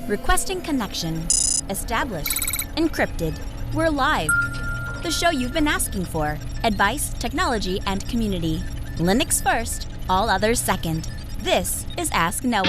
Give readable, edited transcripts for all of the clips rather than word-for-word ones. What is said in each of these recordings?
Requesting connection. Established. Encrypted. We're live. The show you've been asking for. Advice, technology, and community. Linux first, all others second. This is Ask Noah.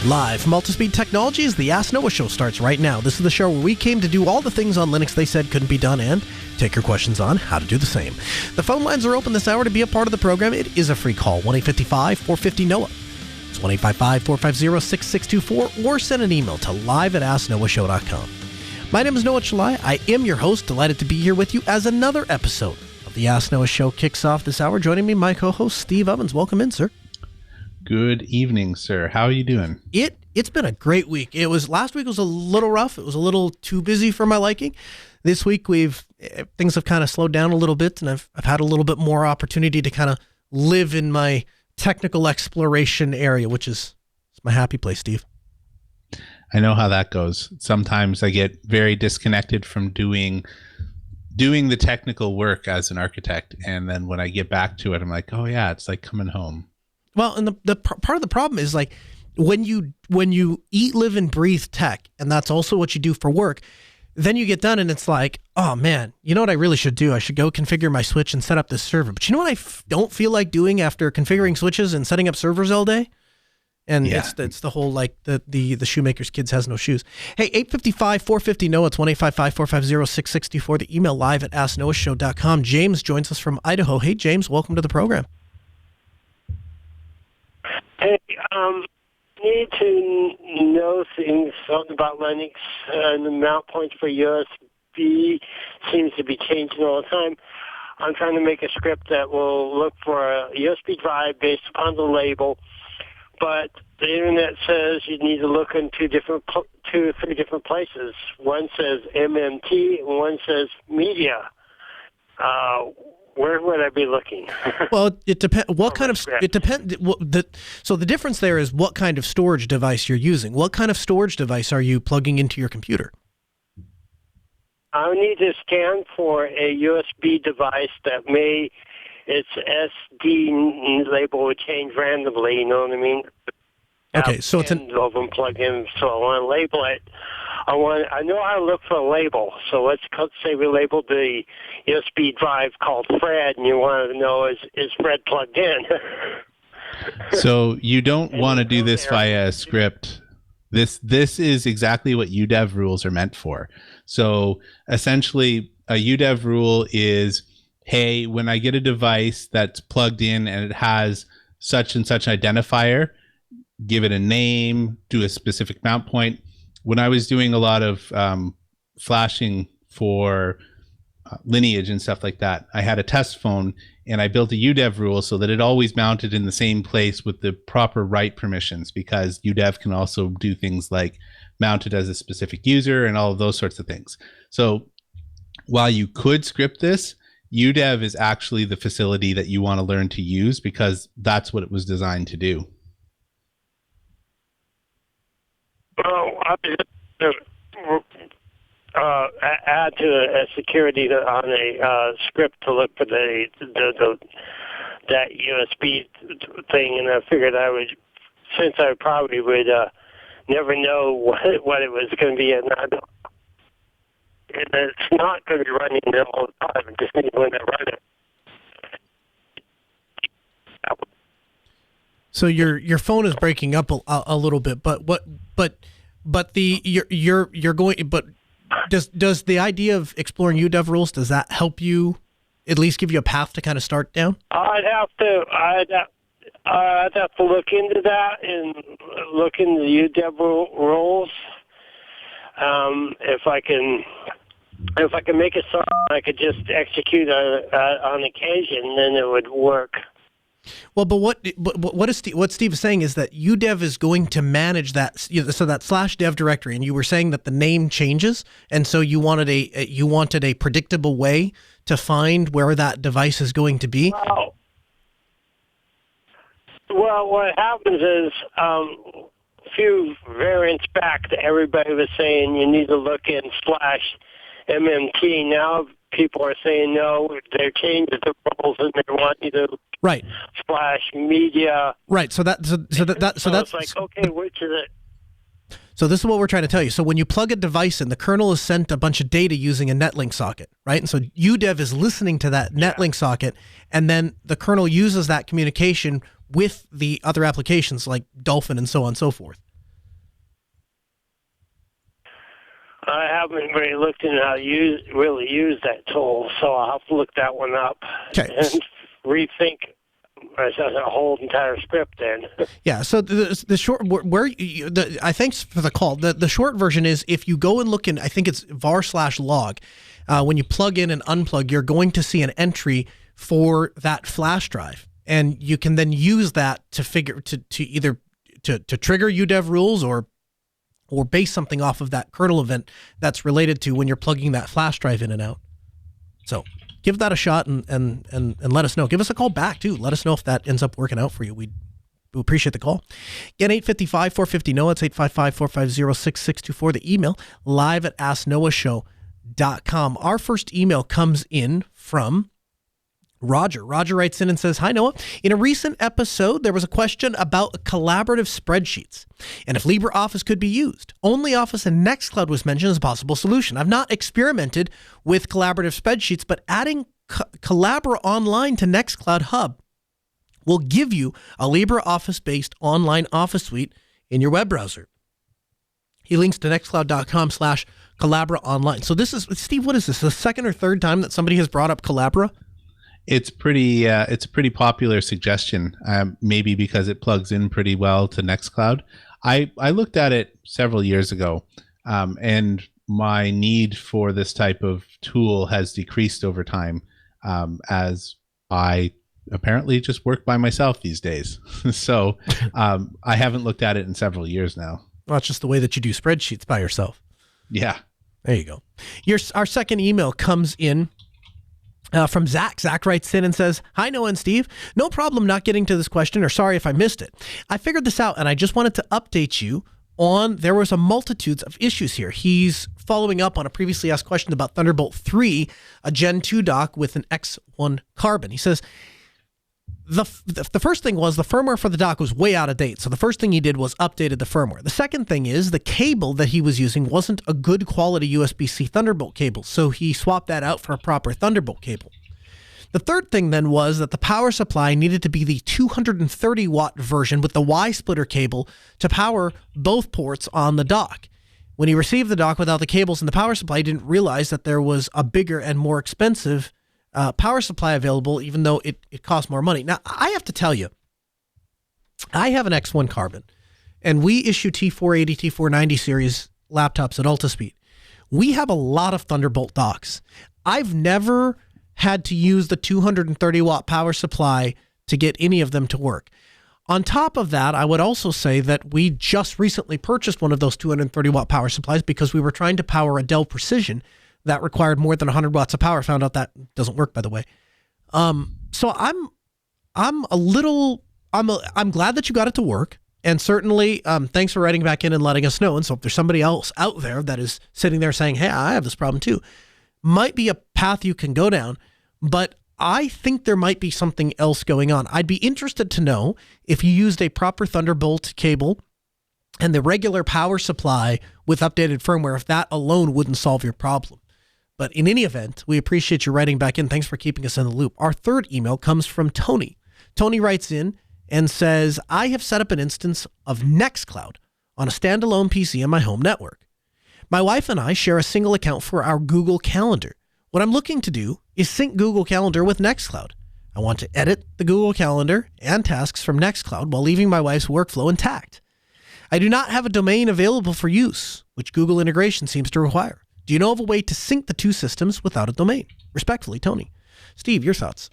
Live from Altispeed Technologies, the Ask Noah show starts right now. This is the show where we came to do all the things on Linux they said couldn't be done and take your questions on how to do the same. The phone lines are open this hour to be a part of the program. It is a free call, 1-855-450-NOAH. It's 1-855-450-6624, or send an email to live@asknoahshow.com. My name is Noah Chalai. I am your host. Delighted to be here with you as another episode of the Ask Noah show kicks off this hour. Joining me, my co-host, Steve Ovens. Welcome in, sir. Good evening, sir. How are you doing? It's been a great week. Last week was a little rough. It was a little too busy for my liking. This week things have kind of slowed down a little bit, and I've had a little bit more opportunity to kind of live in my technical exploration area, which is my happy place, Steve. I know how that goes. Sometimes I get very disconnected from doing the technical work as an architect, and then when I get back to it, I'm like, oh yeah, it's like coming home. Well, and the part of the problem is, like, when you eat, live, and breathe tech, and that's also what you do for work, then you get done and it's like, oh man, you know what I really should do? I should go configure my switch and set up this server. But you know what I don't feel like doing after configuring switches and setting up servers all day? And yeah. It's the whole, like, the shoemaker's kids has no shoes. Hey, 855-450-NOAH. It's 1-855-450-6624. The email live@asknoahshow.com. James joins us from Idaho. Hey, James, welcome to the program. Hey, need to know something about Linux, and the mount points for USB seems to be changing all the time. I'm trying to make a script that will look for a USB drive based upon the label, but the internet says you need to look in two or three different places. One says MMT, and one says media. Where would I be looking? Well, it depends. It depends. So the difference there is what kind of storage device you're using. What kind of storage device are you plugging into your computer? I need to scan for a USB device that its SD label would change randomly. You know what I mean? Okay, so it's an of them plug in. So I want to label it. I know how to look for a label. So let's say we labeled the USB drive called Fred, and you want to know is Fred plugged in? So you don't want to do this via a script. This is exactly what Udev rules are meant for. So essentially, a Udev rule is, hey, when I get a device that's plugged in and it has such and such identifier, give it a name, do a specific mount point. When I was doing a lot of flashing for Lineage and stuff like that, I had a test phone and I built a Udev rule so that it always mounted in the same place with the proper write permissions, because Udev can also do things like mount it as a specific user and all of those sorts of things. So while you could script this, Udev is actually the facility that you want to learn to use, because that's what it was designed to do. Well, add to a security on a script to look for that USB thing, and I figured since I probably would never know what it was going to be, and it's not going to be running all the time. I just need when I run it. So your phone is breaking up a little bit, but does the idea of exploring Udev rules, does that help you at least give you a path to kind of start down? I'd have to look into that and look into the Udev rules. If I can make a song I could just execute on occasion, then it would work. Well, but what Steve is saying is that Udev is going to manage that, so that /dev directory, and you were saying that the name changes, and so you wanted a predictable way to find where that device is going to be. Well, what happens is a few variants back, everybody was saying you need to look in /MMT. Now people are saying no, they're changing the rules and they want you to Right. flash media. Right. So that's It's like, okay, which is it? So this is what we're trying to tell you. So when you plug a device in, the kernel is sent a bunch of data using a netlink socket, right? And so UDEV is listening to that netlink socket, and then the kernel uses that communication with the other applications like Dolphin and so on and so forth. I haven't really looked into how to really use that tool, so I'll have to look that one up and rethink a whole entire script then. Yeah, so the short, I thanks for the call. The short version is if you go and look in, I think it's var/log, when you plug in and unplug, you're going to see an entry for that flash drive. And you can then use that to figure, to either trigger Udev rules or base something off of that kernel event that's related to when you're plugging that flash drive in and out. So give that a shot and let us know. Give us a call back too. Let us know if that ends up working out for you. We appreciate the call. Again, 855-450-NOAH. It's 855-450-6624. The email, live@asknoahshow.com. Our first email comes in from Roger. Roger writes in and says, "Hi, Noah. In a recent episode, there was a question about collaborative spreadsheets and if LibreOffice could be used. Only Office and Nextcloud was mentioned as a possible solution. I've not experimented with collaborative spreadsheets, but adding Collabora Online to Nextcloud Hub will give you a LibreOffice-based online office suite in your web browser." He links to nextcloud.com/Collabora Online. So this is, Steve, what is this? The second or third time that somebody has brought up Collabora? It's a pretty popular suggestion, maybe because it plugs in pretty well to Nextcloud. I looked at it several years ago, and my need for this type of tool has decreased over time, as I apparently just work by myself these days. So I haven't looked at it in several years now. Well, it's just the way that you do spreadsheets by yourself. Yeah. There you go. Our second email comes in from Zach. Zach writes in and says, "Hi, Noah and Steve. No problem not getting to this question, or sorry if I missed it. I figured this out and I just wanted to update you on, there was a multitudes of issues here." He's following up on a previously asked question about Thunderbolt 3, a Gen 2 dock with an X1 Carbon. He says, the first thing was the firmware for the dock was way out of date. So the first thing he did was updated the firmware. The second thing is the cable that he was using wasn't a good quality USB-C Thunderbolt cable. So he swapped that out for a proper Thunderbolt cable. The third thing then was that the power supply needed to be the 230 watt version with the Y-splitter cable to power both ports on the dock. When he received the dock without the cables and the power supply, he didn't realize that there was a bigger and more expensive power supply available, even though it costs more money. Now, I have to tell you, I have an X1 Carbon, and we issue T480, T490 series laptops at Ultaspeed. We have a lot of Thunderbolt docks. I've never had to use the 230 watt power supply to get any of them to work. On top of that, I would also say that we just recently purchased one of those 230 watt power supplies because we were trying to power a Dell Precision that required more than 100 watts of power. Found out that doesn't work, by the way. So I'm glad that you got it to work. And certainly, thanks for writing back in and letting us know. And so if there's somebody else out there that is sitting there saying, "Hey, I have this problem too," might be a path you can go down. But I think there might be something else going on. I'd be interested to know if you used a proper Thunderbolt cable and the regular power supply with updated firmware, if that alone wouldn't solve your problem. But in any event, we appreciate you writing back in. Thanks for keeping us in the loop. Our third email comes from Tony. Tony writes in and says, "I have set up an instance of Nextcloud on a standalone PC in my home network. My wife and I share a single account for our Google Calendar. What I'm looking to do is sync Google Calendar with Nextcloud. I want to edit the Google Calendar and tasks from Nextcloud while leaving my wife's workflow intact. I do not have a domain available for use, which Google integration seems to require. Do you know of a way to sync the two systems without a domain? Respectfully, Tony." Steve, your thoughts?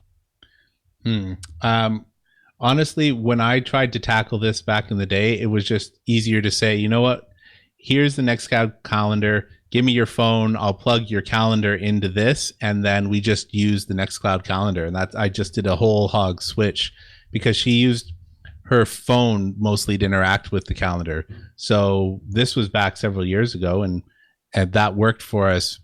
Honestly, when I tried to tackle this back in the day, it was just easier to say, you know what? Here's the Nextcloud calendar. Give me your phone. I'll plug your calendar into this. And then we just use the Nextcloud calendar. And I just did a whole hog switch because she used her phone mostly to interact with the calendar. So this was back several years ago, and that worked for us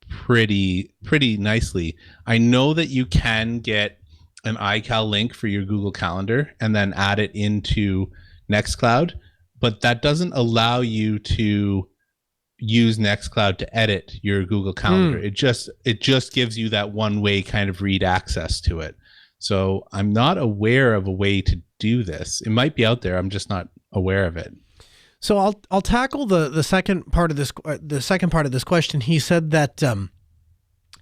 pretty nicely. I know that you can get an iCal link for your Google Calendar and then add it into Nextcloud, but that doesn't allow you to use Nextcloud to edit your Google Calendar. It just gives you that one-way kind of read access to it. So I'm not aware of a way to do this. It might be out there. I'm just not aware of it. So I'll tackle the second part of this question. He said that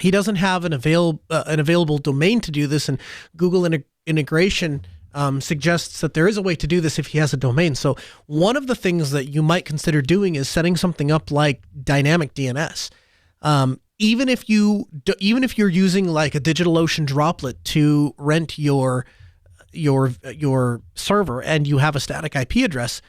he doesn't have an available domain to do this, and Google integration suggests that there is a way to do this if he has a domain. So one of the things that you might consider doing is setting something up like dynamic DNS. Even if you're using like a DigitalOcean droplet to rent your server and you have a static IP address,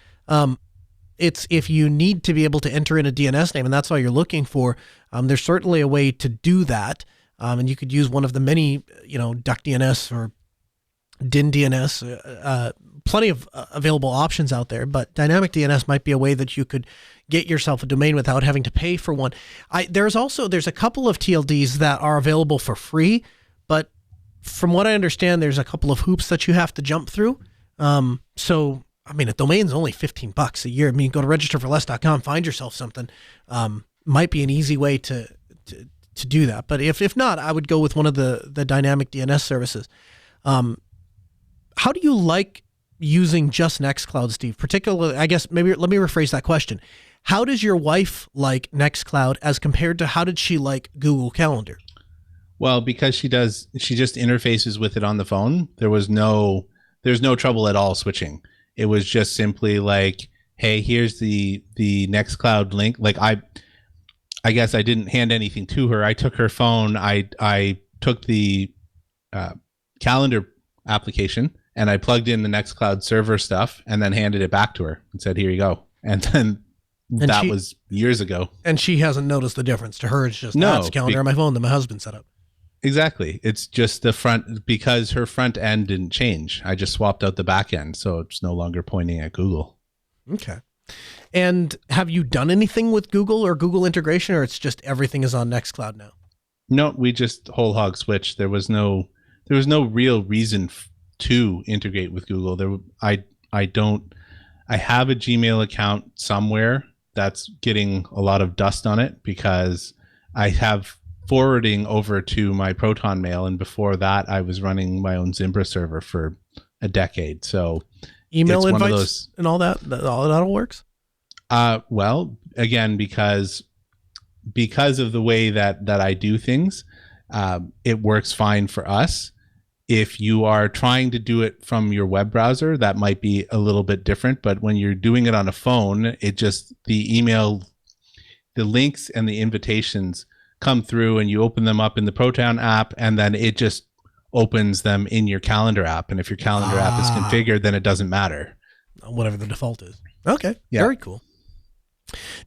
it's if you need to be able to enter in a DNS name and that's all you're looking for, there's certainly a way to do that. And you could use one of the many, DuckDNS or DinDNS, plenty of available options out there, but dynamic DNS might be a way that you could get yourself a domain without having to pay for one. There's a couple of TLDs that are available for free, but from what I understand, there's a couple of hoops that you have to jump through. So, I mean, a domain's only $15 a year. I mean, go to registerforless.com, find yourself something. Might be an easy way to do that. But if not, I would go with one of the dynamic DNS services. How do you like using just Nextcloud, Steve? Particularly, I guess, maybe let me rephrase that question. How does your wife like Nextcloud as compared to how did she like Google Calendar? Well, because she just interfaces with it on the phone. There's no trouble at all switching. It was just simply like, hey, here's the Nextcloud link. Like I guess I didn't hand anything to her. I took her phone. I took the calendar application and I plugged in the Nextcloud server stuff and then handed it back to her and said, here you go. And then that was years ago. And she hasn't noticed the difference. To her, it's just, it's a calendar on my phone that my husband set up. Exactly. It's just the front, because her front end didn't change. I just swapped out the back end, so it's no longer pointing at Google. Okay. And have you done anything with Google or Google integration, or it's just everything is on Nextcloud now? No, we just whole hog switched. There was no real reason to integrate with Google. I have a Gmail account somewhere that's getting a lot of dust on it because I have forwarding over to my Proton Mail, and before that I was running my own Zimbra server for a decade. So email invites and all that all works. Well, again, because of the way that I do things, it works fine for us. If you are trying to do it from your web browser, that might be a little bit different. But when you're doing it on a phone, the email, the links and the invitations come through and you open them up in the Proton app, and then it just opens them in your calendar app. And if your calendar app is configured, then it doesn't matter. Whatever the default is. Okay. Yeah. Very cool.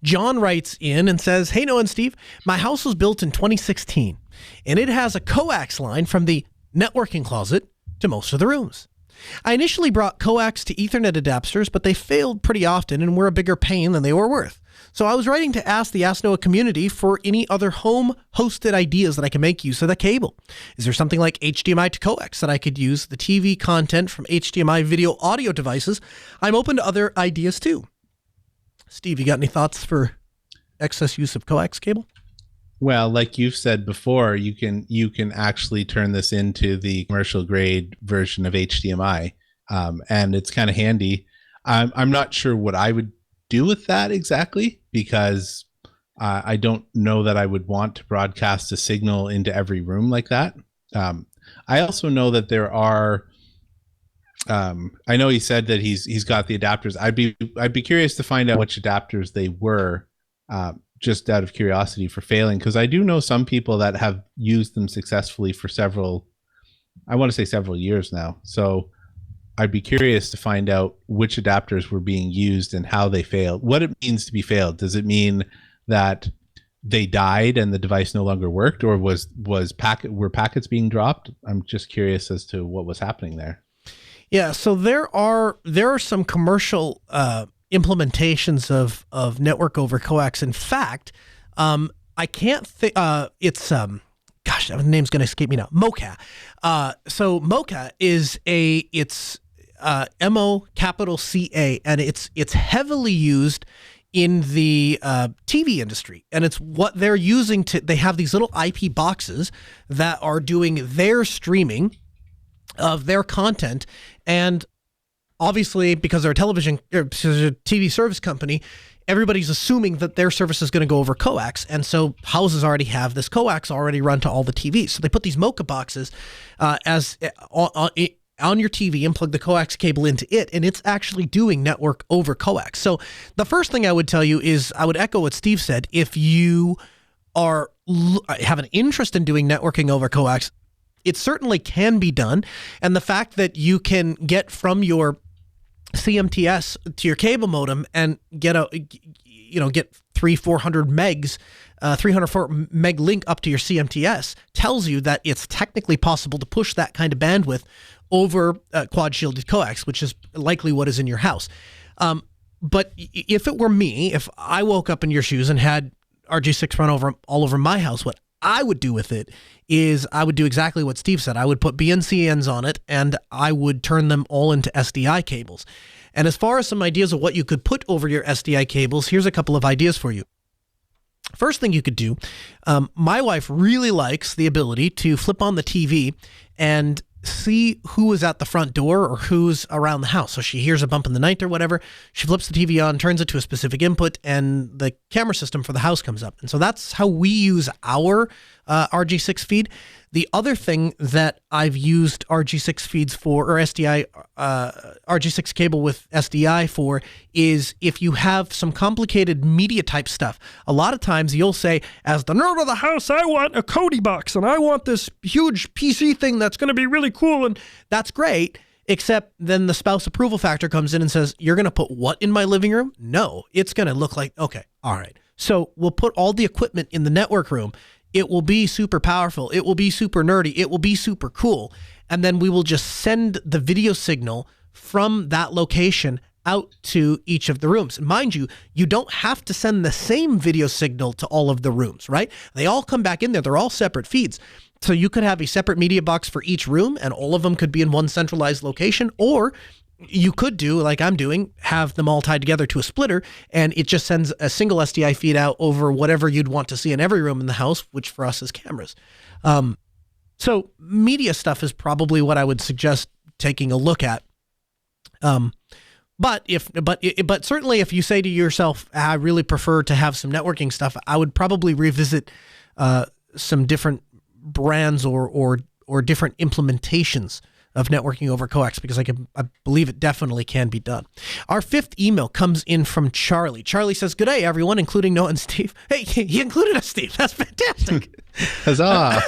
John writes in and says, hey, Noah and Steve, my house was built in 2016 and it has a coax line from the networking closet to most of the rooms. I initially brought coax to Ethernet adapters, but they failed pretty often and were a bigger pain than they were worth. So I was writing to ask the Ask Noah community for any other home-hosted ideas that I can make use of the cable. Is there something like HDMI to coax that I could use the TV content from HDMI video audio devices? I'm open to other ideas too. Steve, you got any thoughts for excess use of coax cable? Well, like you've said before, you can actually turn this into the commercial grade version of HDMI, and it's kind of handy. I'm not sure what I would do with that exactly, because I don't know that I would want to broadcast a signal into every room like that. I also know that there are. I know he said that he's got the adapters. I'd be curious to find out which adapters they were. Just out of curiosity for failing, because I do know some people that have used them successfully for several years now. So I'd be curious to find out which adapters were being used and how they failed. What it means to be failed. Does it mean that they died and the device no longer worked, or were packets being dropped? I'm just curious as to what was happening there. Yeah, so there are some commercial implementations of network over coax. In fact, I can't think. It's gosh, the name's going to escape me now. Mocha. So Mocha is it's MOCA, and it's heavily used in the TV industry, and it's what they're using they have these little IP boxes that are doing their streaming of their content, and obviously because they're a TV service company, everybody's assuming that their service is going to go over coax, and so houses already have this coax already run to all the TVs. So they put these Mocha boxes on your TV and plug the coax cable into it, and it's actually doing network over coax. So the first thing I would tell you is I would echo what Steve said. If you have an interest in doing networking over coax, it certainly can be done. And the fact that you can get from your CMTS to your cable modem and get 300-400 megs, 304 meg link up to your CMTS tells you that it's technically possible to push that kind of bandwidth over quad shielded coax, which is likely what is in your house. But if it were me, if I woke up in your shoes and had RG6 run all over my house, what I would do with it is I would do exactly what Steve said. I would put BNCNs on it, and I would turn them all into SDI cables. And as far as some ideas of what you could put over your SDI cables, here's a couple of ideas for you. First thing you could do, my wife really likes the ability to flip on the TV and see who is at the front door or who's around the house. So she hears a bump in the night or whatever. She flips the TV on, turns it to a specific input, and the camera system for the house comes up. And so that's how we use our RG6 feed. The other thing that I've used RG6 feeds for, or SDI, RG6 cable with SDI for, is if you have some complicated media type stuff. A lot of times you'll say, as the nerd of the house, I want a Kodi box and I want this huge PC thing that's going to be really cool, and that's great. Except then the spouse approval factor comes in and says, you're going to put what in my living room? No, it's going to look like, okay, all right. So we'll put all the equipment in the network room. It will be super powerful. It will be super nerdy. It will be super cool. And then we will just send the video signal from that location out to each of the rooms. And mind you, you don't have to send the same video signal to all of the rooms, right? They all come back in there. They're all separate feeds. So you could have a separate media box for each room, and all of them could be in one centralized location, or you could do, like I'm doing, have them all tied together to a splitter, and it just sends a single SDI feed out over whatever you'd want to see in every room in the house, which for us is cameras. So media stuff is probably what I would suggest taking a look at. But certainly if you say to yourself, I really prefer to have some networking stuff, I would probably revisit some different brands or different implementations of networking over coax, because I believe it definitely can be done. Our fifth email comes in from Charlie. Charlie says, "Good day, everyone, including Noah and Steve." Hey, he included us, Steve. That's fantastic. Huzzah.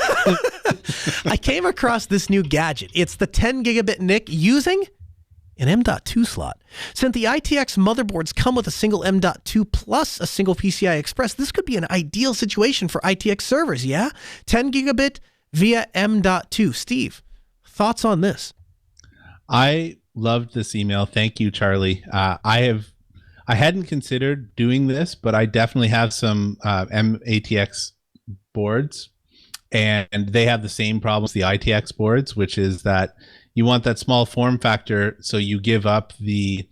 I came across this new gadget. It's the 10 gigabit NIC using an M.2 slot. Since the ITX motherboards come with a single M.2 plus a single PCI Express, this could be an ideal situation for ITX servers, yeah? 10 gigabit via M.2. Steve, thoughts on this? I loved this email. Thank you, Charlie. I hadn't considered doing this, but I definitely have some ATX boards, and they have the same problems the ITX boards, which is that you want that small form factor, so you give up the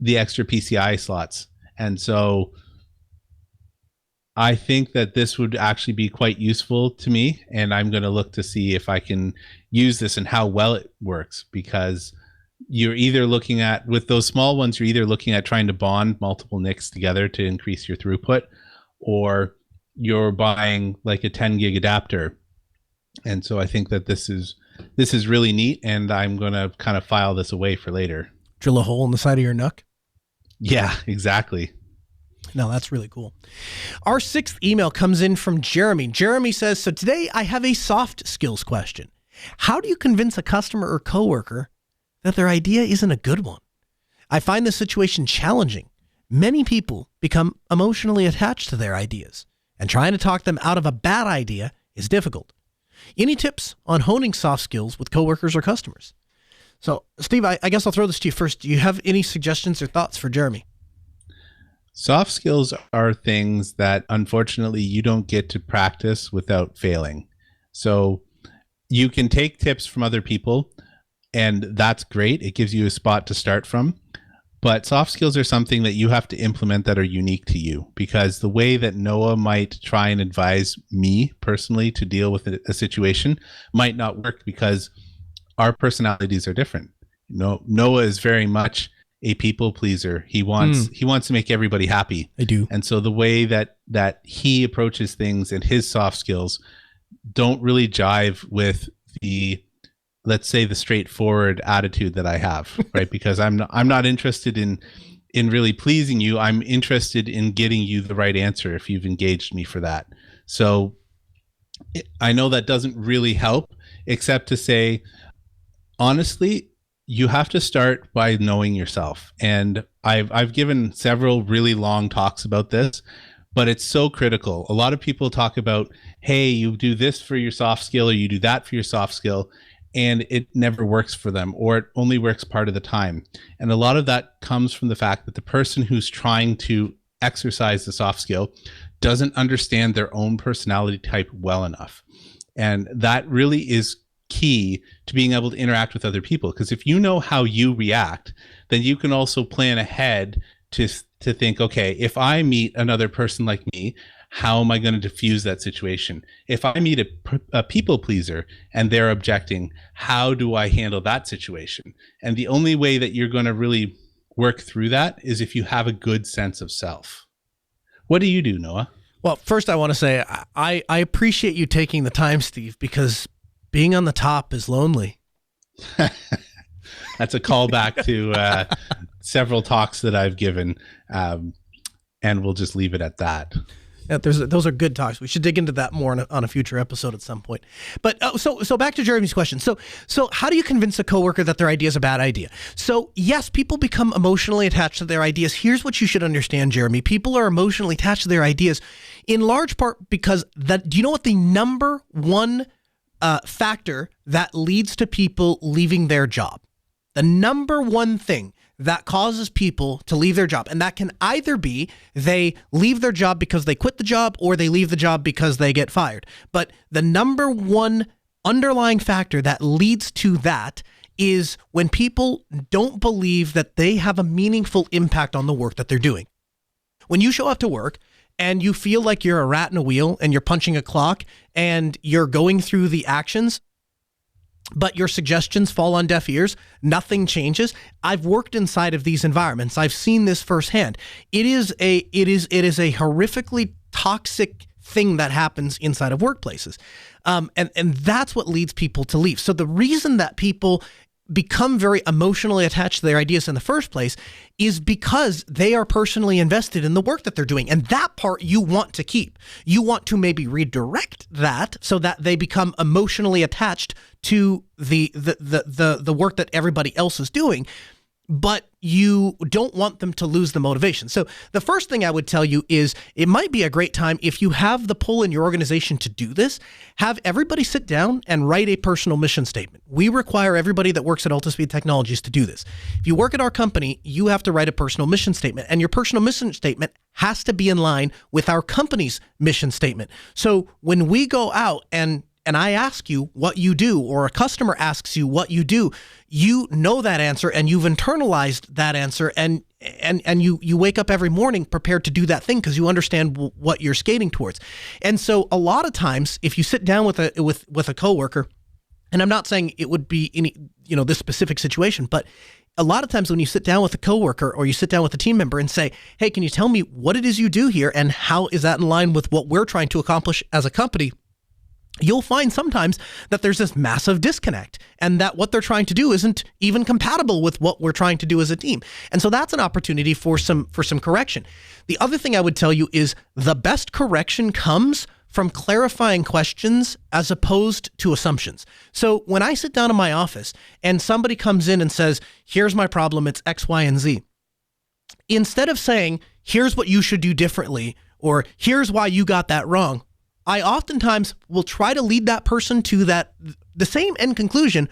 extra PCI slots. And so I think that this would actually be quite useful to me, and I'm going to look to see if I can use this and how well it works, because you're either looking at, with those small ones, you're either looking at trying to bond multiple NICs together to increase your throughput, or you're buying like a 10 gig adapter. And so I think that this is really neat, and I'm going to kind of file this away for later. Drill a hole in the side of your NUC? Yeah, exactly. No, that's really cool. Our sixth email comes in from Jeremy. Jeremy says, "So today I have a soft skills question. How do you convince a customer or coworker that their idea isn't a good one? I find this situation challenging. Many people become emotionally attached to their ideas, and trying to talk them out of a bad idea is difficult. Any tips on honing soft skills with coworkers or customers?" So, Steve, I guess I'll throw this to you first. Do you have any suggestions or thoughts for Jeremy? Soft skills are things that unfortunately you don't get to practice without failing. So you can take tips from other people, and that's great. It gives you a spot to start from. But soft skills are something that you have to implement that are unique to you, because the way that Noah might try and advise me personally to deal with a situation might not work because our personalities are different. Noah is very much a people pleaser. He wants to make everybody happy. I do. And so the way that he approaches things and his soft skills don't really jive with let's say the straightforward attitude that I have, right? Because I'm not interested in really pleasing you. I'm interested in getting you the right answer if you've engaged me for that. So I know that doesn't really help, except to say, honestly, you have to start by knowing yourself. And I've given several really long talks about this, but it's so critical. A lot of people talk about, hey, you do this for your soft skill or you do that for your soft skill, and it never works for them, or it only works part of the time. And a lot of that comes from the fact that the person who's trying to exercise the soft skill doesn't understand their own personality type well enough. And that really is key to being able to interact with other people, because if you know how you react, then you can also plan ahead to think, okay, if I meet another person like me, how am I going to diffuse that situation? If I meet a people pleaser and they're objecting, how do I handle that situation? And the only way that you're going to really work through that is if you have a good sense of self. What do you do, Noah? Well, first I want to say I appreciate you taking the time, Steve, because being on the top is lonely. That's a callback to several talks that I've given, and we'll just leave it at that. Yeah, those are good talks. We should dig into that more on a future episode at some point. But so back to Jeremy's question. So how do you convince a coworker that their idea is a bad idea? So yes, people become emotionally attached to their ideas. Here's what you should understand, Jeremy. People are emotionally attached to their ideas in large part because do you know what the number one factor that leads to people leaving their job? The number one thing that causes people to leave their job, and that can either be they leave their job because they quit the job or they leave the job because they get fired. But the number one underlying factor that leads to that is when people don't believe that they have a meaningful impact on the work that they're doing. When you show up to work and you feel like you're a rat in a wheel and you're punching a clock and you're going through the actions, but your suggestions fall on deaf ears, nothing changes. I've worked inside of these environments. I've seen this firsthand. It is a horrifically toxic thing that happens inside of workplaces. And that's what leads people to leave. So the reason that people become very emotionally attached to their ideas in the first place is because they are personally invested in the work that they're doing. And that part you want to keep. You want to maybe redirect that so that they become emotionally attached to the work that everybody else is doing, but you don't want them to lose the motivation. So the first thing I would tell you is it might be a great time, if you have the pull in your organization to do this, have everybody sit down and write a personal mission statement. We require everybody that works at Altispeed Technologies to do this. If you work at our company, you have to write a personal mission statement, and your personal mission statement has to be in line with our company's mission statement. So when we go out and I ask you what you do, or a customer asks you what you do, you know that answer and you've internalized that answer, and you wake up every morning prepared to do that thing because you understand what you're skating towards. And so a lot of times, if you sit down with a coworker, and I'm not saying it would be any this specific situation, but a lot of times when you sit down with a coworker or you sit down with a team member and say, hey, can you tell me what it is you do here and how is that in line with what we're trying to accomplish as a company? You'll find sometimes that there's this massive disconnect and that what they're trying to do isn't even compatible with what we're trying to do as a team. And so that's an opportunity for some correction. The other thing I would tell you is the best correction comes from clarifying questions as opposed to assumptions. So when I sit down in my office and somebody comes in and says, here's my problem, it's X, Y, and Z, instead of saying, here's what you should do differently, or here's why you got that wrong, I oftentimes will try to lead that person to the same end conclusion,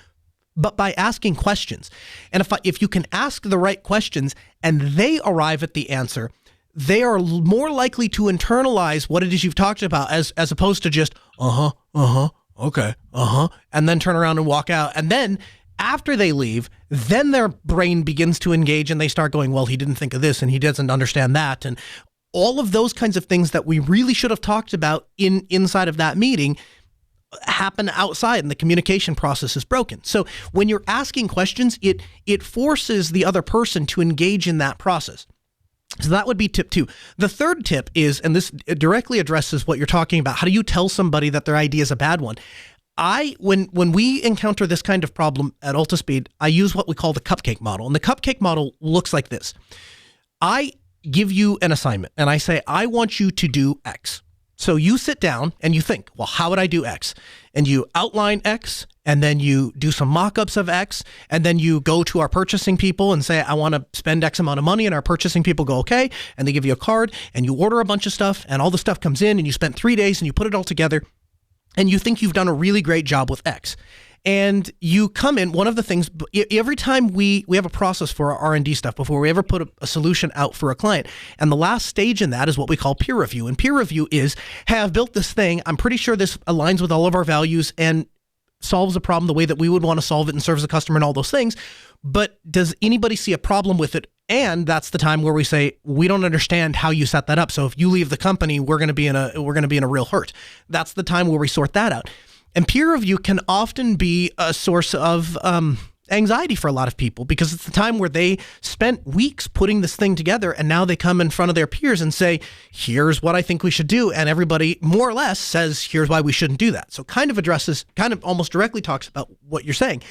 but by asking questions. And if you can ask the right questions and they arrive at the answer, they are more likely to internalize what it is you've talked about as opposed to just, okay, and then turn around and walk out. And then after they leave, then their brain begins to engage and they start going, well, he didn't think of this and he doesn't understand that. And all of those kinds of things that we really should have talked about inside of that meeting happen outside, and the communication process is broken. So when you're asking questions, it forces the other person to engage in that process. So that would be tip 2. The third tip is, and this directly addresses what you're talking about, how do you tell somebody that their idea is a bad one? When we encounter this kind of problem at Altispeed, I use what we call the Cupcake Model. And the Cupcake Model looks like this. I give you an assignment and I say, I want you to do X. So you sit down and you think, well, how would I do X? And you outline X, and then you do some mock-ups of X, and then you go to our purchasing people and say, I want to spend X amount of money, and our purchasing people go, okay, and they give you a card, and you order a bunch of stuff, and all the stuff comes in, and you spent 3 days, and you put it all together, and you think you've done a really great job with X. And you come in, one of the things, every time we have a process for our R&D stuff before we ever put a solution out for a client. And the last stage in that is what we call peer review. And peer review is, hey, I've built this thing. I'm pretty sure this aligns with all of our values and solves a problem the way that we would want to solve it and serves the customer and all those things. But does anybody see a problem with it? And that's the time where we say, we don't understand how you set that up. So if you leave the company, we're going to be in a real hurt. That's the time where we sort that out. And peer review can often be a source of anxiety for a lot of people, because it's the time where they spent weeks putting this thing together, and now they come in front of their peers and say, here's what I think we should do. And everybody more or less says, here's why we shouldn't do that. So kind of almost directly talks about what you're saying.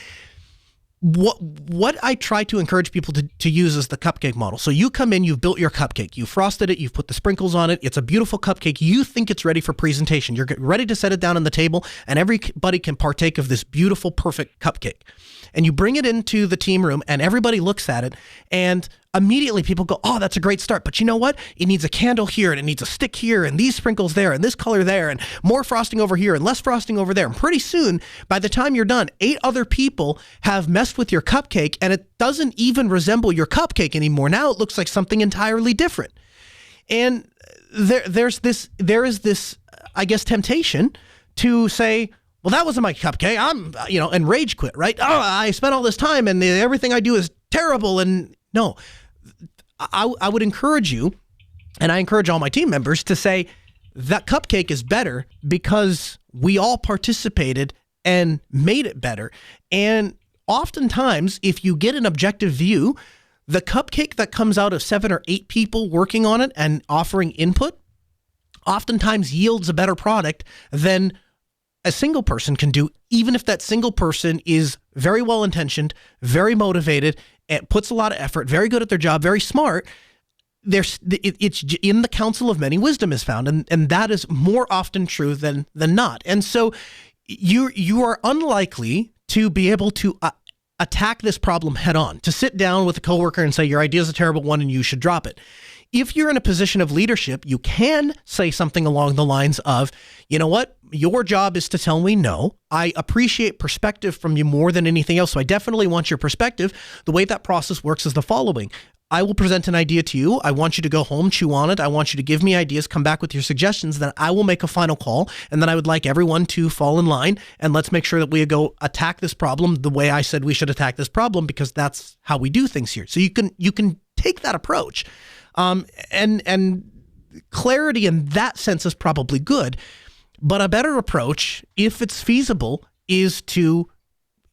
What I try to encourage people to use is the cupcake model. So you come in, you've built your cupcake, you frosted it, you've put the sprinkles on it. It's a beautiful cupcake. You think it's ready for presentation. You're ready to set it down on the table, and everybody can partake of this beautiful, perfect cupcake. And you bring it into the team room, and everybody looks at it, and immediately people go, oh, that's a great start. But you know what? It needs a candle here, and it needs a stick here, and these sprinkles there, and this color there, and more frosting over here, and less frosting over there. And pretty soon, by the time you're done, 8 other people have messed with your cupcake, and it doesn't even resemble your cupcake anymore. Now it looks like something entirely different. And there is this, I guess, temptation to say, well, that wasn't my cupcake. And rage quit, right? Oh, I spent all this time and everything I do is terrible. And no, I would encourage you, and I encourage all my team members to say that cupcake is better because we all participated and made it better. And oftentimes, if you get an objective view, the cupcake that comes out of 7 or 8 people working on it and offering input oftentimes yields a better product than a single person can do, even if that single person is very well-intentioned, very motivated, and puts a lot of effort, very good at their job, very smart. It's in the counsel of many, wisdom is found, and that is more often true than not. And so you are unlikely to be able to attack this problem head on, to sit down with a coworker and say, your idea is a terrible one and you should drop it. If you're in a position of leadership, you can say something along the lines of, you know what, your job is to tell me no. I appreciate perspective from you more than anything else, so I definitely want your perspective. The way that process works is the following. I will present an idea to you. I want you to go home, chew on it. I want you to give me ideas, come back with your suggestions. Then I will make a final call. And then I would like everyone to fall in line. And let's make sure that we go attack this problem the way I said we should attack this problem, because that's how we do things here. So you can take that approach. And clarity in that sense is probably good. But a better approach, if it's feasible, is to,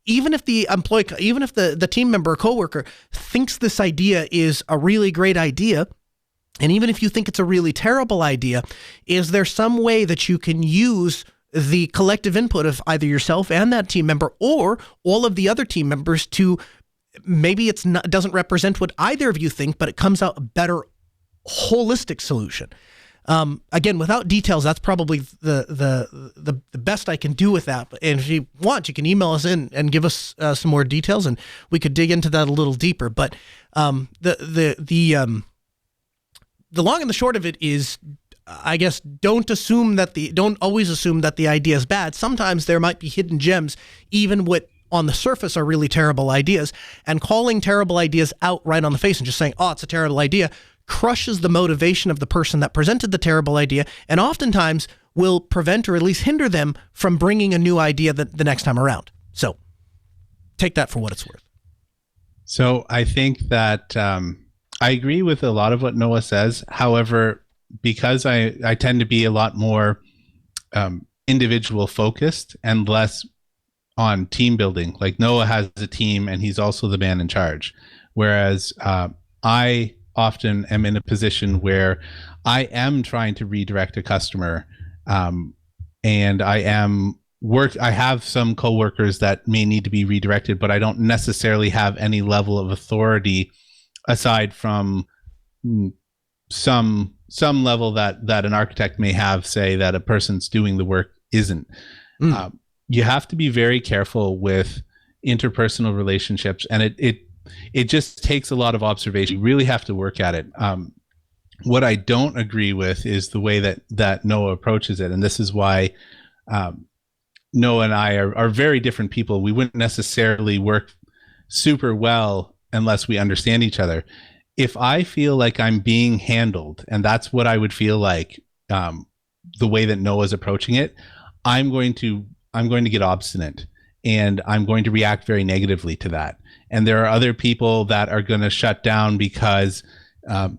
even if the team member or coworker thinks this idea is a really great idea, and even if you think it's a really terrible idea, is there some way that you can use the collective input of either yourself and that team member, or all of the other team members, to maybe it doesn't represent what either of you think, but it comes out a better holistic solution. Again, without details, that's probably the best I can do with that. And if you want, you can email us in and give us some more details, and we could dig into that a little deeper. But the long and the short of it is, I guess, don't always assume that the idea is bad. Sometimes there might be hidden gems, even what on the surface are really terrible ideas, and calling terrible ideas out right on the face and just saying, oh, it's a terrible idea, crushes the motivation of the person that presented the terrible idea, and oftentimes will prevent or at least hinder them from bringing a new idea the next time around. So take that for what it's worth. So I think that I agree with a lot of what Noah says. However, because I tend to be a lot more individual focused and less on team building. Like Noah has a team and he's also the man in charge. Whereas I often am in a position where I am trying to redirect a customer, and I have some coworkers that may need to be redirected, but I don't necessarily have any level of authority aside from some level that an architect may have, say that a person's doing the work isn't. You have to be very careful with interpersonal relationships, and it just takes a lot of observation. You really have to work at it. What I don't agree with is the way that Noah approaches it, and this is why Noah and I are very different people. We wouldn't necessarily work super well unless we understand each other. If I feel like I'm being handled, and that's what I would feel like, the way that Noah's approaching it, I'm going to get obstinate, and I'm going to react very negatively to that. And there are other people that are going to shut down because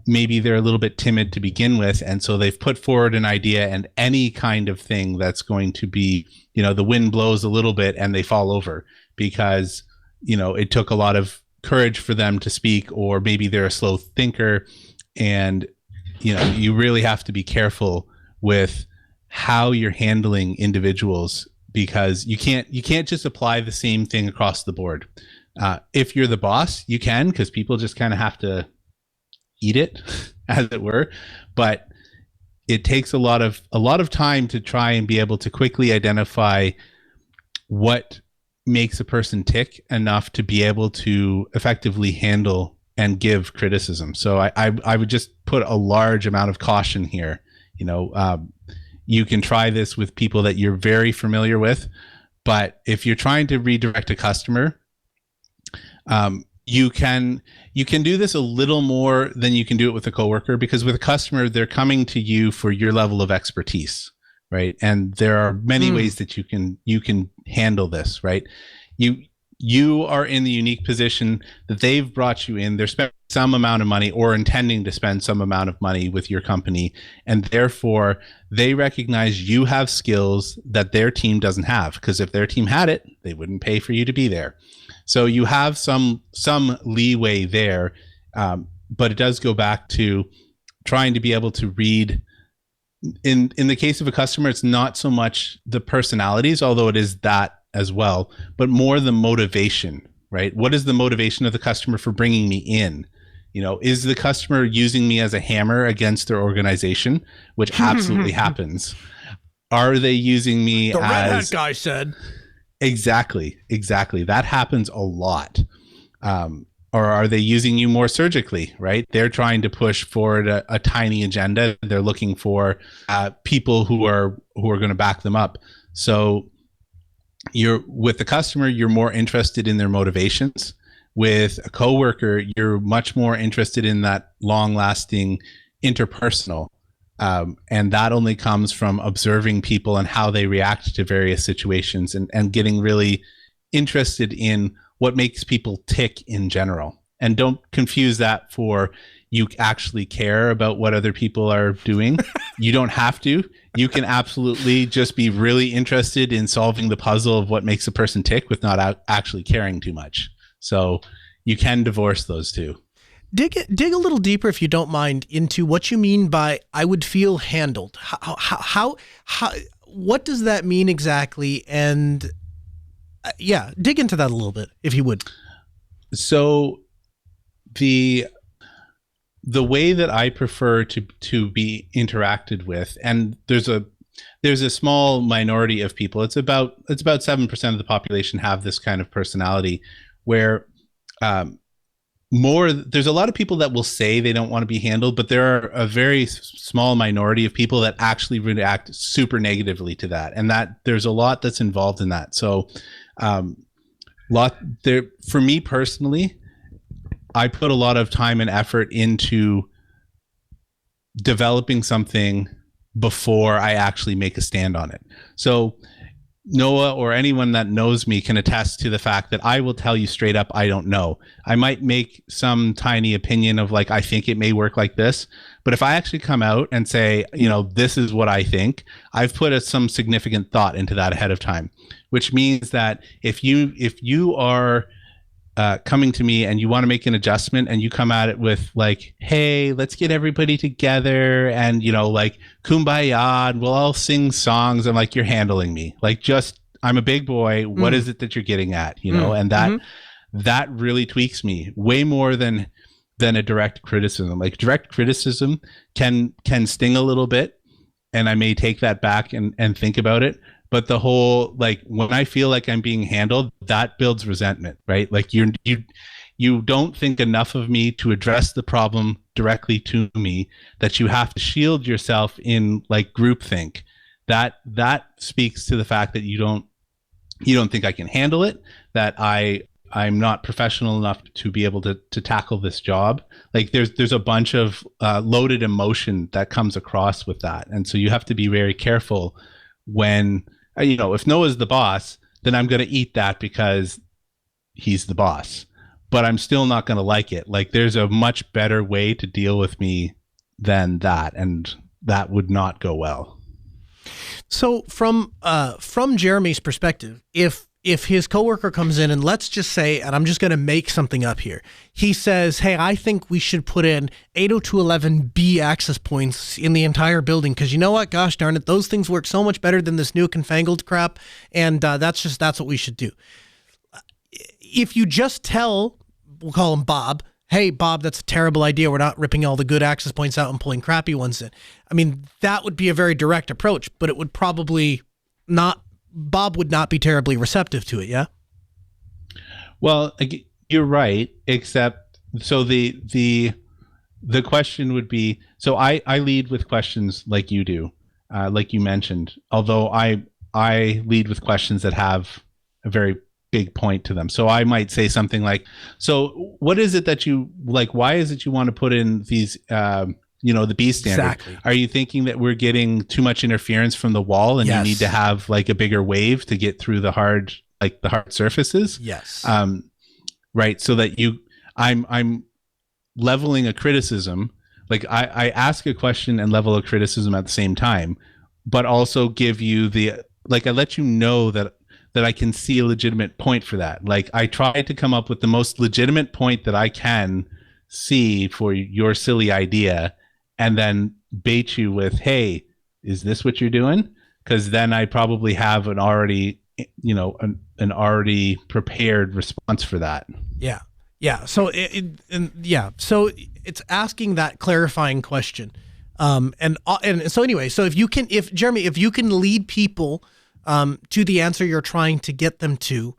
maybe they're a little bit timid to begin with, and so they've put forward an idea, and any kind of thing that's going to be, the wind blows a little bit and they fall over because it took a lot of courage for them to speak, or maybe they're a slow thinker. And you really have to be careful with how you're handling individuals, because you can't just apply the same thing across the board. If you're the boss, you can, because people just kind of have to eat it, as it were. But it takes a lot of time to try and be able to quickly identify what makes a person tick enough to be able to effectively handle and give criticism. So I would just put a large amount of caution here. You can try this with people that you're very familiar with, but if you're trying to redirect a customer, you can do this a little more than you can do it with a coworker, because with a customer, they're coming to you for your level of expertise, right? And there are many ways that you can handle this, right? You are in the unique position that they've brought you in. They're spending some amount of money or intending to spend some amount of money with your company, and therefore they recognize you have skills that their team doesn't have, because if their team had it, they wouldn't pay for you to be there. So you have some leeway there, but it does go back to trying to be able to read. In the case of a customer, it's not so much the personalities, although it is that as well, but more the motivation, right? What is the motivation of the customer for bringing me in? Is the customer using me as a hammer against their organization, which absolutely happens? Are they using me the as... red hat guy said. Exactly. That happens a lot. Or are they using you more surgically, right? They're trying to push forward a tiny agenda. They're looking for people who are going to back them up. So you're with the customer, you're more interested in their motivations. With a coworker, you're much more interested in that long-lasting interpersonal. And that only comes from observing people and how they react to various situations, and getting really interested in what makes people tick in general. And don't confuse that for you actually care about what other people are doing. You don't have to. You can absolutely just be really interested in solving the puzzle of what makes a person tick with not actually caring too much. So you can divorce those two. Dig a little deeper, if you don't mind, into what you mean by "I would feel handled." How what does that mean exactly? And dig into that a little bit, if you would. So the way that I prefer to be interacted with, and there's a small minority of people. It's about 7% of the population have this kind of personality, where there's a lot of people that will say they don't want to be handled, but there are a very small minority of people that actually react super negatively to that, and that there's a lot that's involved in that. So for me personally, I put a lot of time and effort into developing something before I actually make a stand on it. So Noah or anyone that knows me can attest to the fact that I will tell you straight up, I don't know. I might make some tiny opinion of like, I think it may work like this. But if I actually come out and say, this is what I think, I've put some significant thought into that ahead of time, which means that if you are coming to me and you want to make an adjustment and you come at it with like, hey, let's get everybody together and, like kumbaya and we'll all sing songs. I'm like, you're handling me. Like, I'm a big boy. What is it that you're getting at? And that really tweaks me way more than a direct criticism. Like direct criticism can sting a little bit and I may take that back and think about it. But the whole, like, when I feel like I'm being handled, that builds resentment, right? Like you don't think enough of me to address the problem directly to me, that you have to shield yourself in like groupthink. That speaks to the fact that you don't think I can handle it, that I'm not professional enough to be able to tackle this job. Like there's a bunch of loaded emotion that comes across with that. And so you have to be very careful when, if Noah's the boss, then I'm going to eat that because he's the boss, but I'm still not going to like it. Like there's a much better way to deal with me than that. And that would not go well. So from Jeremy's perspective, if his coworker comes in and let's just say, and I'm just going to make something up here, he says, hey, I think we should put in 802.11b access points in the entire building because you know what? Gosh darn it, those things work so much better than this new confangled crap, and that's what we should do. If you just tell, we'll call him Bob, hey, Bob, that's a terrible idea. We're not ripping all the good access points out and pulling crappy ones in. I mean, that would be a very direct approach, but it would probably not... Bob would not be terribly receptive to it, yeah? Well, you're right, except so the question would be, so I lead with questions like you do, like you mentioned, although I lead with questions that have a very big point to them. So I might say something like, so what is it that you like, why is it you want to put in these the B standard? Exactly. Are you thinking that we're getting too much interference from the wall and Yes. you need to have like a bigger wave to get through the hard surfaces? Yes. Right. So that I'm leveling a criticism. Like I ask a question and level a criticism at the same time, but also give you I let you know that I can see a legitimate point for that. Like I try to come up with the most legitimate point that I can see for your silly idea, and then bait you with, hey, is this what you're doing? Because then I probably have an already prepared response for that. Yeah. Yeah. So so it's asking that clarifying question. And so anyway, so if you can lead people to the answer you're trying to get them to,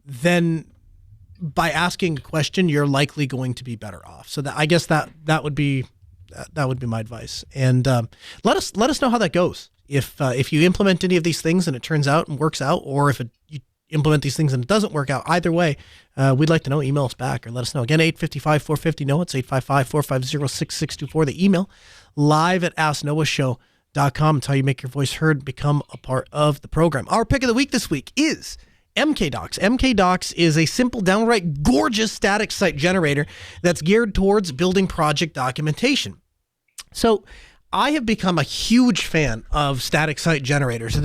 then by asking a question, you're likely going to be better off. So I guess that would be my advice. And let us know how that goes. If you implement any of these things and it turns out and works out, or if you implement these things and it doesn't work out, either way, we'd like to know. Email us back or let us know. Again, 855-450-NOAH. It's 855-450-6624. The email, live@asknoahshow.com. It's how you make your voice heard, become a part of the program. Our pick of the week this week is MKDocs. MKDocs is a simple, downright gorgeous static site generator that's geared towards building project documentation. So I have become a huge fan of static site generators.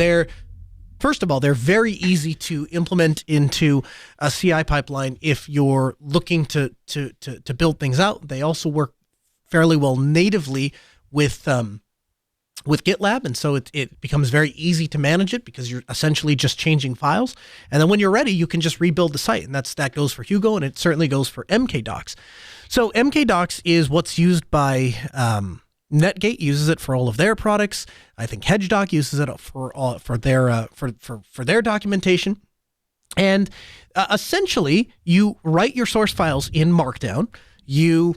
First of all, they're very easy to implement into a CI pipeline if you're looking to build things out. They also work fairly well natively with GitLab, and so it becomes very easy to manage it because you're essentially just changing files. And then when you're ready, you can just rebuild the site, and that goes for Hugo, and it certainly goes for MKDocs. So MKDocs is what's used by Netgate, uses it for all of their products. I think HedgeDoc uses it for their documentation. And essentially, you write your source files in Markdown. You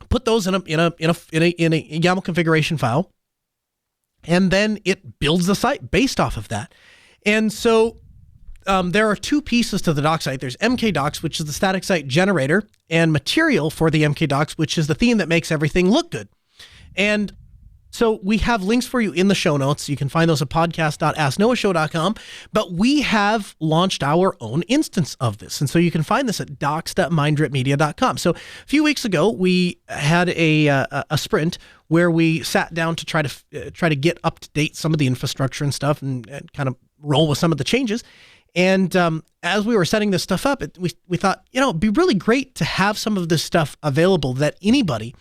put those in a YAML configuration file. And then it builds the site based off of that. And so there are two pieces to the doc site. There's MKDocs, which is the static site generator, and Material for the MKDocs, which is the theme that makes everything look good. And so we have links for you in the show notes. You can find those at podcast.asknoahshow.com. But we have launched our own instance of this. And so you can find this at docs.mindripmedia.com. So a few weeks ago, we had a sprint where we sat down to try to get up to date some of the infrastructure and stuff and kind of roll with some of the changes. And as we were setting this stuff up, we thought, it'd be really great to have some of this stuff available that anybody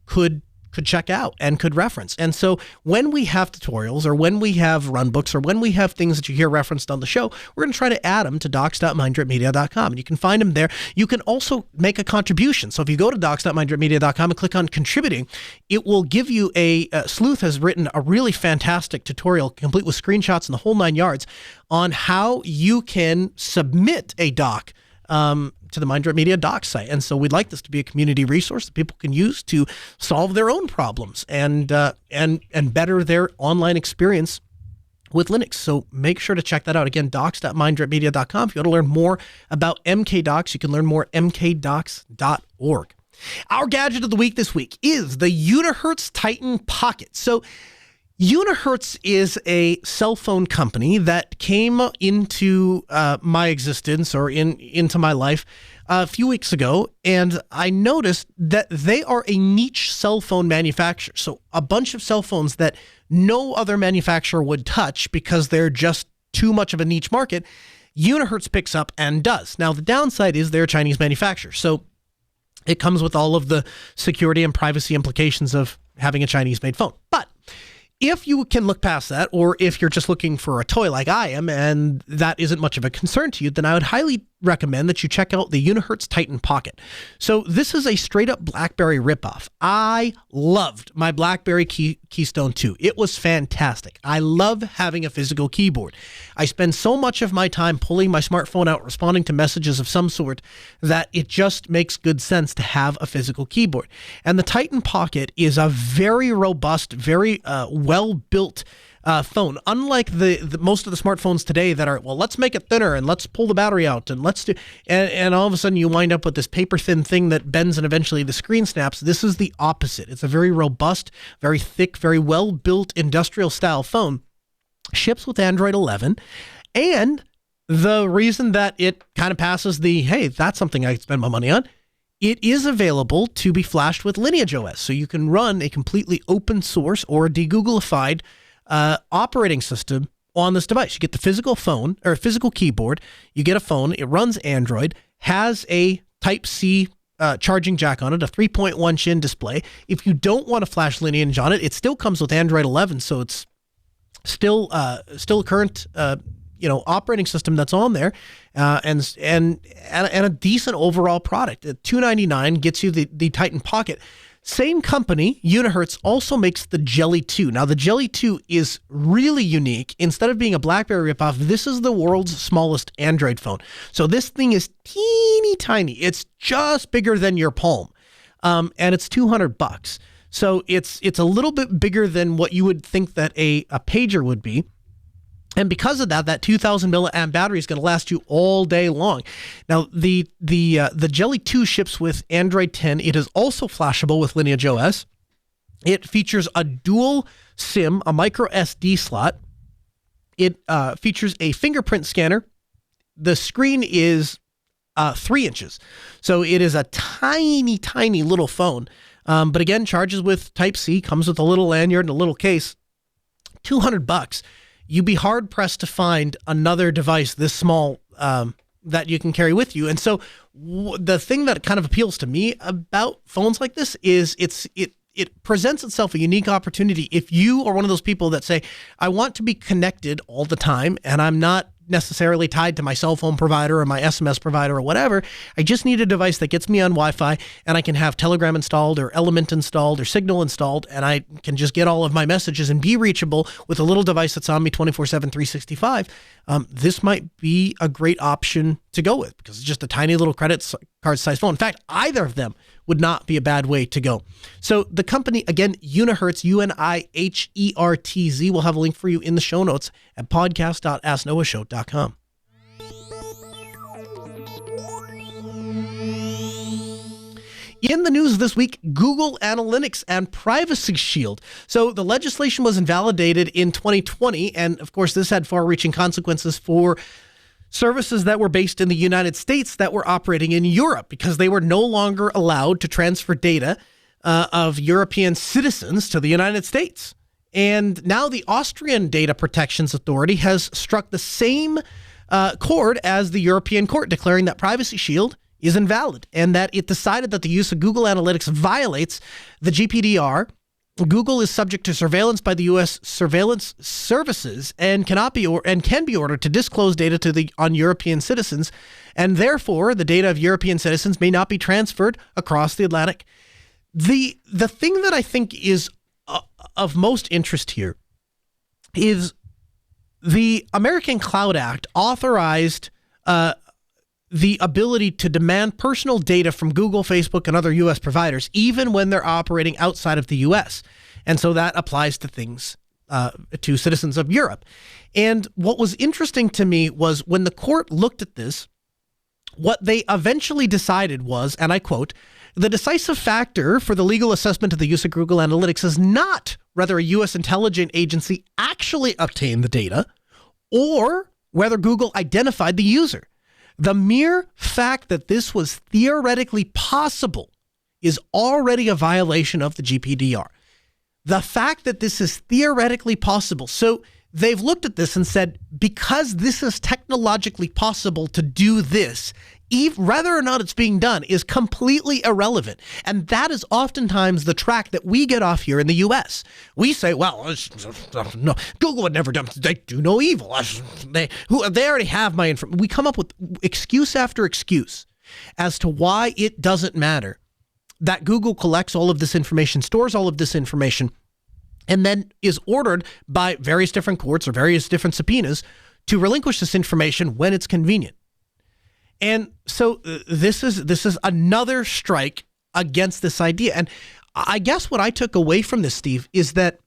could check out and could reference. And so when we have tutorials or when we have run books or when we have things that you hear referenced on the show, we're going to try to add them to docs.mindripmedia.com. And you can find them there. You can also make a contribution. So if you go to docs.mindripmedia.com and click on contributing, it will give you Sleuth has written a really fantastic tutorial, complete with screenshots and the whole 9 yards, on how you can submit a doc to the Mind Drip Media docs site. And so we'd like this to be a community resource that people can use to solve their own problems and better their online experience with Linux. So make sure to check that out. Again, docs.minddripmedia.com. If you want to learn more about MKDocs, you can learn more at mkdocs.org. Our gadget of the week this week is the Unihertz Titan Pocket. So Unihertz is a cell phone company that came into my existence or into my life a few weeks ago, and I noticed that they are a niche cell phone manufacturer. So a bunch of cell phones that no other manufacturer would touch because they're just too much of a niche market, Unihertz picks up and does. Now, the downside is they're a Chinese manufacturer, so it comes with all of the security and privacy implications of having a Chinese-made phone. But if you can look past that, or if you're just looking for a toy like I am, and that isn't much of a concern to you, then I would highly recommend that you check out the Unihertz Titan Pocket. So this is a straight-up BlackBerry ripoff. I loved my BlackBerry Keystone 2. It was fantastic. I love having a physical keyboard. I spend so much of my time pulling my smartphone out, responding to messages of some sort, that it just makes good sense to have a physical keyboard. And the Titan Pocket is a very robust, very well-built phone. Unlike the most of the smartphones today that are, well, let's make it thinner and let's pull the battery out and let's do, and all of a sudden you wind up with this paper thin thing that bends and eventually the screen snaps. This is the opposite. It's a very robust, very thick, very well-built industrial style phone. Ships with Android 11. And the reason that it kind of passes the, hey, that's something I could spend my money on, it is available to be flashed with Lineage OS. So you can run a completely open source or de-Googlified operating system on this device. You get the physical phone or physical keyboard. You get a phone. It runs Android, has a Type-C charging jack on it, a 3.1-chin display. If you don't want to flash Lineage on it, it still comes with Android 11, so it's still current operating system that's on there, and a decent overall product. At $299 gets you the Titan Pocket. Same company, Unihertz, also makes the Jelly 2. Now, the Jelly 2 is really unique. Instead of being a BlackBerry ripoff, this is the world's smallest Android phone. So this thing is teeny tiny. It's just bigger than your palm, and it's $200. So it's a little bit bigger than what you would think that a pager would be. And because of that 2,000 milliamp battery is going to last you all day long. Now, the Jelly 2 ships with Android 10. It is also flashable with Lineage OS. It features a dual SIM, a micro SD slot. It features a fingerprint scanner. The screen is 3 inches. So it is a tiny, tiny little phone. But again, charges with Type-C, comes with a little lanyard and a little case. $200. You'd be hard-pressed to find another device this small that you can carry with you. And so the thing that kind of appeals to me about phones like this is it presents itself a unique opportunity. If you are one of those people that say, I want to be connected all the time, and I'm not necessarily tied to my cell phone provider or my SMS provider or whatever. I just need a device that gets me on Wi-Fi, and I can have Telegram installed or Element installed or Signal installed, and I can just get all of my messages and be reachable with a little device that's on me 24/7, 365. This might be a great option to go with because it's just a tiny little credit card size phone. In fact, either of them would not be a bad way to go. So the company, again, Unihertz, UNIHERTZ, we'll have a link for you in the show notes at podcast.asknoahshow.com. In the news this week, Google Analytics and Privacy Shield. So the legislation was invalidated in 2020, and of course this had far-reaching consequences for services that were based in the United States that were operating in Europe, because they were no longer allowed to transfer data of European citizens to the United States. And now the Austrian Data Protections Authority has struck the same chord as the European Court, declaring that Privacy Shield is invalid and that it decided that the use of Google Analytics violates the GDPR. Google is subject to surveillance by the U.S. surveillance services and can be ordered to disclose data on European citizens, and therefore the data of European citizens may not be transferred across the Atlantic. The thing that I think is of most interest here is the American Cloud Act authorized the ability to demand personal data from Google, Facebook, and other U.S. providers, even when they're operating outside of the U.S. And so that applies to things, to citizens of Europe. And what was interesting to me was when the court looked at this, what they eventually decided was, and I quote, "The decisive factor for the legal assessment of the use of Google Analytics is not whether a U.S. intelligence agency actually obtained the data or whether Google identified the user. The mere fact that this was theoretically possible is already a violation of the GDPR. The fact that this is theoretically possible." So they've looked at this and said, because this is technologically possible to do this, whether or not it's being done is completely irrelevant. And that is oftentimes the track that we get off here in the U.S. We say, well, no, Google would never do, they do no evil. They already have my information. We come up with excuse after excuse as to why it doesn't matter that Google collects all of this information, stores all of this information, and then is ordered by various different courts or various different subpoenas to relinquish this information when it's convenient. And so this is another strike against this idea. And I guess what I took away from this, Steve, is that,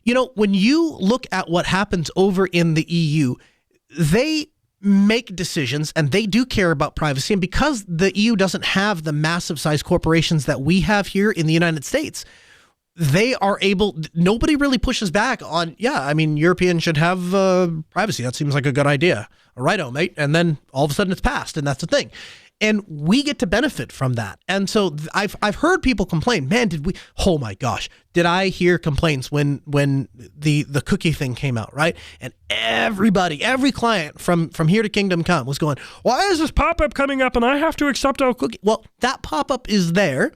you know, when you look at what happens over in the EU, they make decisions and they do care about privacy. And because the EU doesn't have the massive size corporations that we have here in the United States, they are able, nobody really pushes back on, yeah, I mean, Europeans should have privacy. That seems like a good idea. Righto, mate. And then all of a sudden it's passed, and that's the thing. And we get to benefit from that. And so I've heard people complain, man, oh my gosh, did I hear complaints when the cookie thing came out, right? And every client from here to Kingdom Come was going, why is this pop-up coming up and I have to accept our cookie? Well, that pop-up is there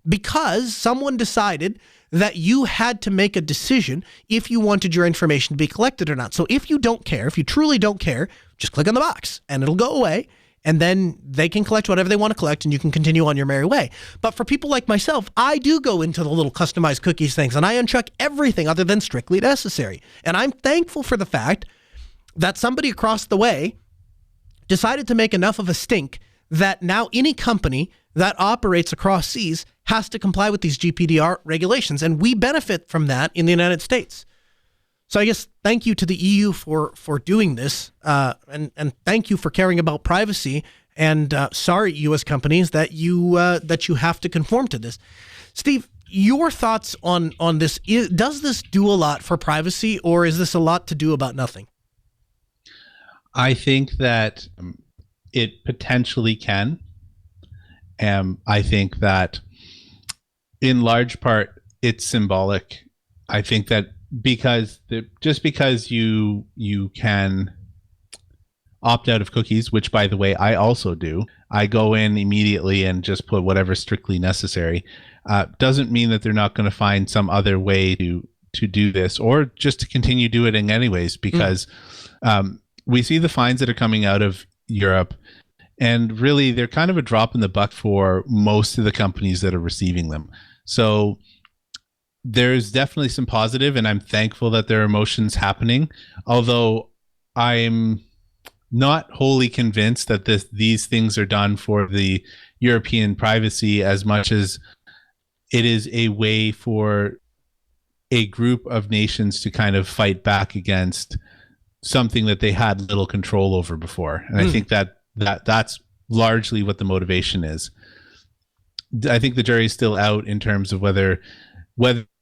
because someone decided that you had to make a decision if you wanted your information to be collected or not. So if you don't care, if you truly don't care, just click on the box and it'll go away, and then they can collect whatever they want to collect and you can continue on your merry way. But for people like myself, I do go into the little customized cookies things and I uncheck everything other than strictly necessary. And I'm thankful for the fact that somebody across the way decided to make enough of a stink that now any company that operates across seas has to comply with these GDPR regulations, and we benefit from that in the United States. So I guess thank you to the EU for doing this, and thank you for caring about privacy. And sorry, U.S. companies, that you have to conform to this. Steve, your thoughts on this? Does this do a lot for privacy, or is this a lot to do about nothing? I think that it potentially can. I think that in large part it's symbolic. I think that just because you can opt out of cookies, which by the way I also do, I go in immediately and just put whatever strictly necessary, doesn't mean that they're not going to find some other way to do this, or just to continue doing it anyways, because we see the fines that are coming out of Europe. And really, they're kind of a drop in the bucket for most of the companies that are receiving them. So there's definitely some positive, and I'm thankful that there are motions happening. Although I'm not wholly convinced that these things are done for the European privacy as much as it is a way for a group of nations to kind of fight back against something that they had little control over before. And I think that's largely what the motivation is. I think the jury's still out in terms of whether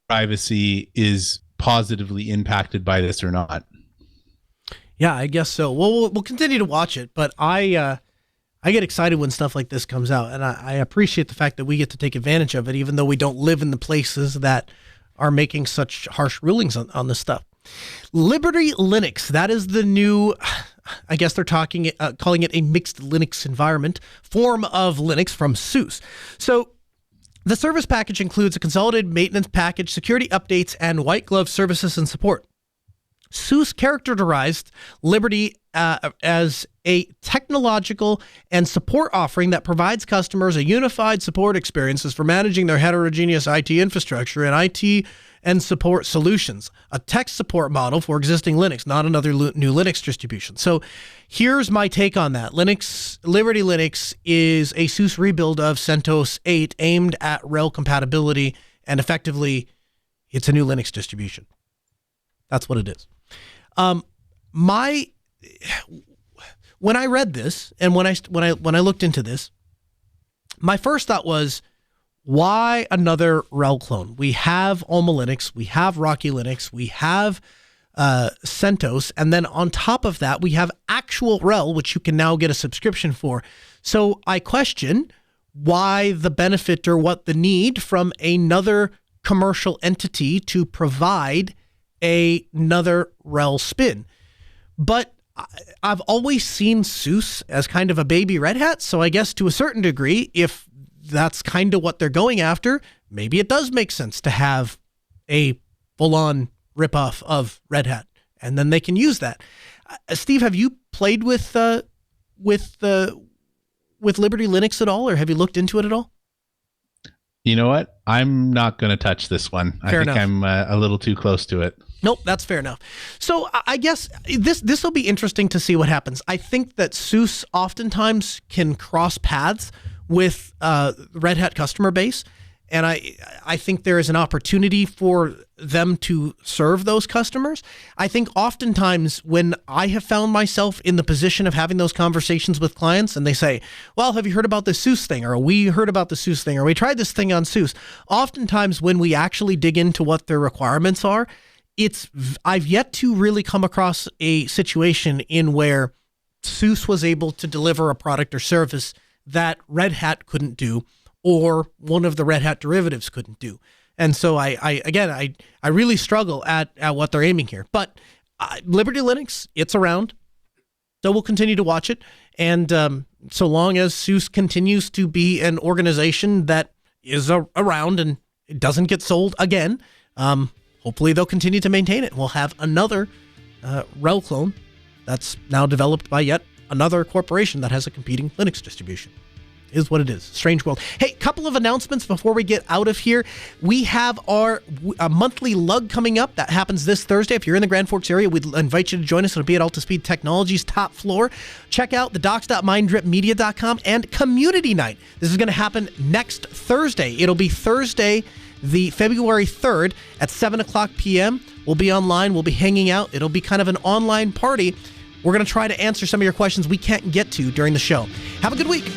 privacy is positively impacted by this or not. Yeah, I guess so. Well, we'll continue to watch it, but I get excited when stuff like this comes out, and I appreciate the fact that we get to take advantage of it, even though we don't live in the places that are making such harsh rulings on this stuff. Liberty Linux, that is the new, I guess they're calling it a mixed Linux environment, form of Linux from SUSE. So the service package includes a consolidated maintenance package, security updates, and white glove services and support. SUSE characterized Liberty as a technological and support offering that provides customers a unified support experiences for managing their heterogeneous IT infrastructure and IT and support solutions. A tech support model for existing Linux, not another new Linux distribution. So here's my take on that. Liberty Linux is a SUSE rebuild of CentOS 8 aimed at RHEL compatibility, and effectively, it's a new Linux distribution. That's what it is. When I read this and when I looked into this, my first thought was, why another RHEL clone? We have Alma Linux, we have Rocky Linux, we have CentOS, and then on top of that, we have actual RHEL, which you can now get a subscription for. So I question why the benefit or what the need from another commercial entity to provide another RHEL spin. But I've always seen SUSE as kind of a baby Red Hat, so I guess to a certain degree, if that's kind of what they're going after, maybe it does make sense to have a full-on ripoff of Red Hat, and then they can use that. Steve, have you played with Liberty Linux at all, or have you looked into it at all? You know what? I'm not going to touch this one. Fair enough. I'm a little too close to it. Nope, that's fair enough. So I guess this will be interesting to see what happens. I think that SUSE oftentimes can cross paths with Red Hat customer base, and I think there is an opportunity for them to serve those customers. I think oftentimes when I have found myself in the position of having those conversations with clients and they say, well, have you heard about the SUSE thing? Or we heard about the SUSE thing, or we tried this thing on SUSE. Oftentimes when we actually dig into what their requirements are, I've yet to really come across a situation in where SUSE was able to deliver a product or service that Red Hat couldn't do, or one of the Red Hat derivatives couldn't do. And so I really struggle at what they're aiming here. But Liberty Linux, it's around, so we'll continue to watch it. And so long as SUSE continues to be an organization that is around and it doesn't get sold again, hopefully they'll continue to maintain it. We'll have another RHEL clone that's now developed by yet another corporation that has a competing Linux distribution. Is what it is. Strange world. Hey, couple of announcements before we get out of here. We have our monthly lug coming up. That happens this Thursday. If you're in the Grand Forks area, we'd invite you to join us. It'll be at Altispeed Technologies top floor. Check out the docs.minddripmedia.com and Community Night. This is going to happen next Thursday. It'll be Thursday, the February 3rd at 7 o'clock p.m. We'll be online. We'll be hanging out. It'll be kind of an online party. We're going to try to answer some of your questions we can't get to during the show. Have a good week.